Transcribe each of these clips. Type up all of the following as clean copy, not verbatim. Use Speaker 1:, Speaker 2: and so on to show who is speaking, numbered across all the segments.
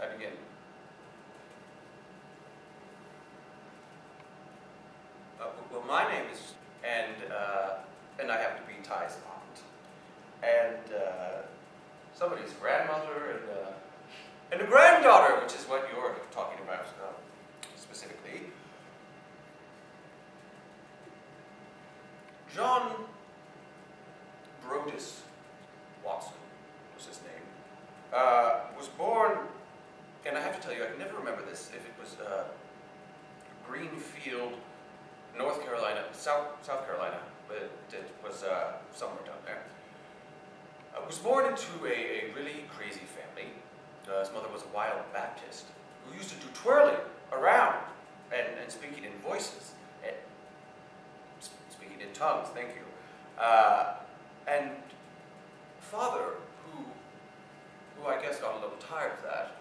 Speaker 1: I begin. Well, my name is, and I happen to be Ty's aunt, and somebody's grandmother, and a granddaughter, which is what you're talking about specifically. John Brodus Watson was his name. Was born, and I have to tell you, I can never remember this, if it was Greenfield, North Carolina, South Carolina, but it was somewhere down there. Was born into a really crazy family. His mother was a wild Baptist who used to do twirling around and speaking in voices, and speaking in tongues, thank you. And father, who I guess got a little tired of that,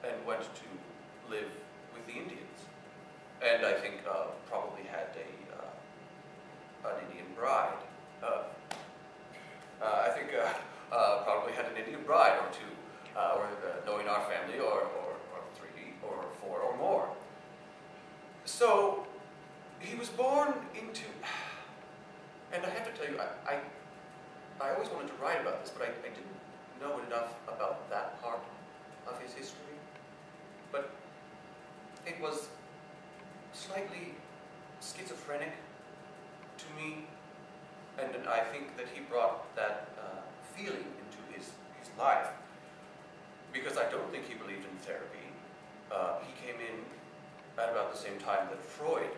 Speaker 1: and went to live with the Indians. And I think probably had an Indian bride. I think probably had an Indian bride or two, or knowing our family, or 3 or 4 or more. So he was born into, and I have to tell you, I always wanted to write about this, but I didn't know enough about that part of his history. But it was slightly schizophrenic to me, and I think that he brought that feeling into his life, because I don't think he believed in therapy. He came in at about the same time that Freud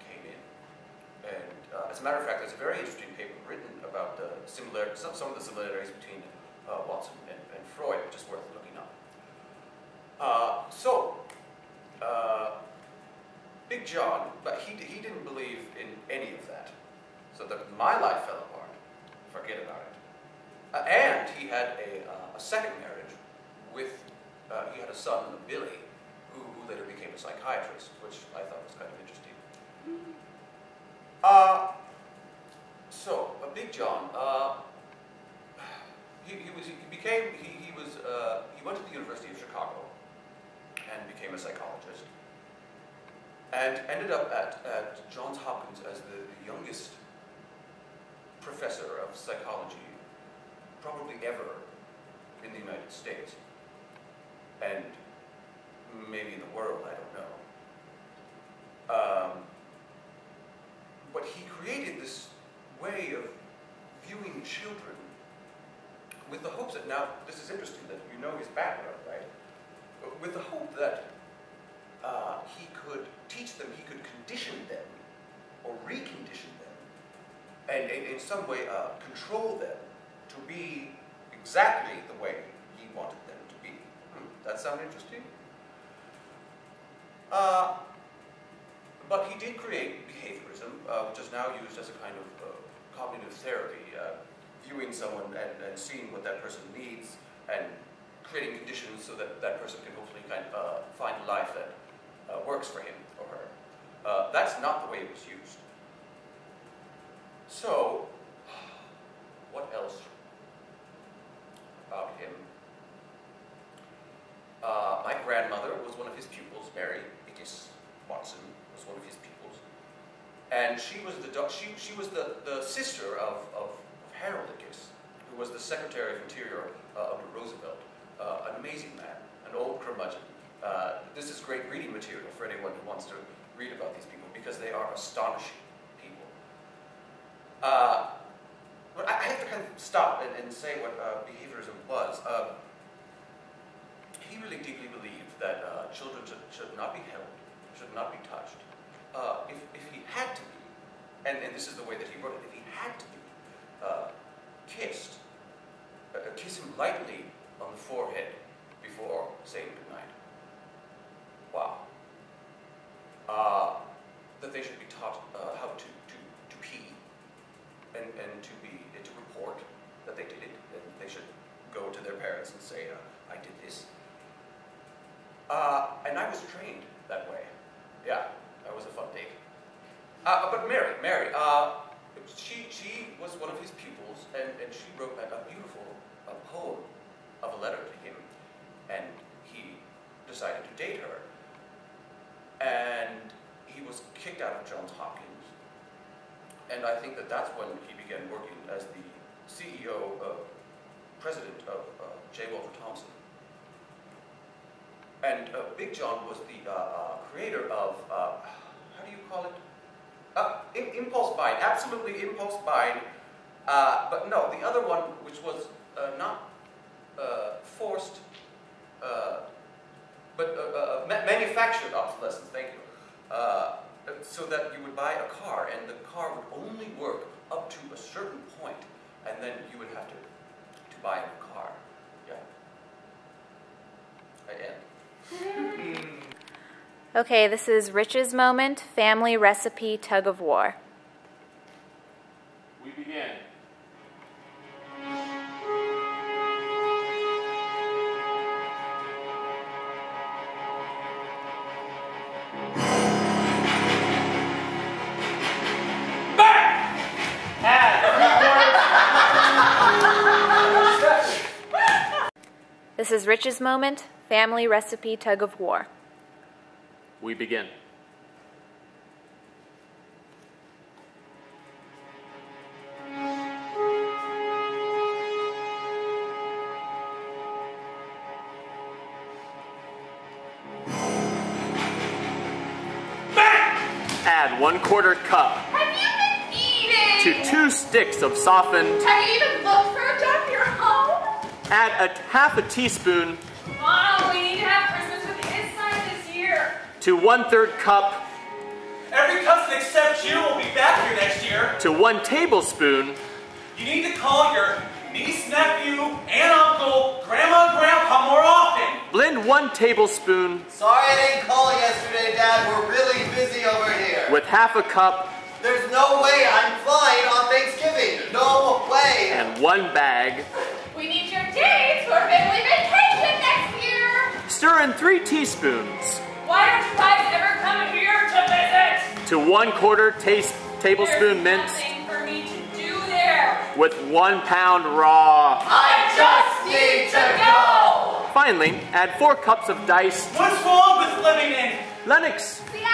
Speaker 1: came in, and as a matter of fact, there's a very interesting paper written about some of the similarities between Watson and Freud, which is worth looking up. Big John, but he didn't believe in any of that. So that my life fell apart. Forget about it. And he had a second marriage with, he had a son, Billy, who later became a psychiatrist, which I thought was kind of interesting. So, Big John, he went to the University of Chicago and became a psychologist, and ended up at Johns Hopkins as the youngest professor of psychology probably ever in the United States, and maybe in the world, I don't know. But he created this way of viewing children with the hopes that, now this is interesting that you know his background, right? But with the hope that he could teach them, he could condition them, or recondition them, and in some way control them to be exactly the way he wanted them to be. That sound interesting? But he did create behaviorism, which is now used as a kind of cognitive therapy, viewing someone and seeing what that person needs and creating conditions so that that person can hopefully kind of find a life that works for him or her. That's not the way it was used. So, what else about him? My grandmother was one of his pupils. Mary Ickes Watson was one of his pupils, and she was the sister of Harold Ickes, who was the Secretary of Interior under Roosevelt. An amazing man, an old curmudgeon. This is great reading material for anyone who wants to read about these people, because they are astonishing people. But I have to kind of stop and say what behaviorism was. He really deeply believed that children should not be held, should not be touched. If he had to be, and this is the way that he wrote it, if he had to be kissed, kiss him lightly on the forehead before saying goodnight. Wow. That they should be taught how to pee, and to report that they did it, and they should go to their parents and say, I did this. And I was trained that way. Yeah, that was a fun date. But Mary, she was one of his pupils, and she wrote a beautiful poem of a letter to him, and that that's when he began working as the CEO, president of J. Walter Thompson. And Big John was the creator of, how do you call it? Impulse buying, absolutely impulse buying. But no, the other one, which was not forced, but manufactured obsolescence, thank you. So that you would buy a car, and the car would only work up to a certain point, and then you would have to buy a new car. Yeah. I end.
Speaker 2: Okay, this is Rich's moment, family recipe tug of war.
Speaker 3: We begin.
Speaker 2: This is Rich's moment, family recipe tug of war.
Speaker 3: We begin. Add 1/4 cup
Speaker 4: Have you been eating?
Speaker 3: to 2 sticks of softened.
Speaker 4: Have you even looked for a job in your home?
Speaker 3: Add half a teaspoon
Speaker 4: Mom, we need to have Christmas with his son this year.
Speaker 3: to 1/3 cup
Speaker 5: Every cousin except you will be back here next year.
Speaker 3: to 1 tablespoon
Speaker 5: You need to call your niece, nephew, and uncle, grandma, and grandpa more often.
Speaker 3: Blend 1 tablespoon
Speaker 6: Sorry I didn't call yesterday, Dad. We're really busy over here.
Speaker 3: with half a cup
Speaker 6: There's no way I'm flying on Thanksgiving. No way.
Speaker 3: and 1 bag.
Speaker 4: We need your dates for family vacation next year.
Speaker 3: Stir in 3 teaspoons
Speaker 4: Why don't you guys ever come here to visit?
Speaker 3: to 1/4 tablespoon
Speaker 4: There's
Speaker 3: minced
Speaker 4: nothing for me to do there.
Speaker 3: with 1 pound raw.
Speaker 6: I just need to go.
Speaker 3: Finally, add 4 cups of diced
Speaker 5: What's wrong with living in
Speaker 3: Lennox
Speaker 5: Stanwood?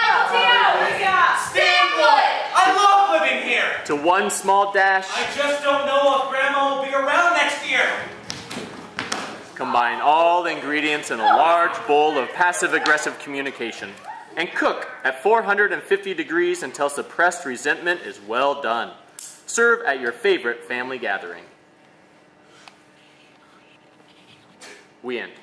Speaker 5: I love living here.
Speaker 3: to 1 small dash.
Speaker 5: I just don't know if Grandma will be around next year.
Speaker 3: Combine all the ingredients in a large bowl of passive-aggressive communication and cook at 450 degrees until suppressed resentment is well done. Serve at your favorite family gathering. We end.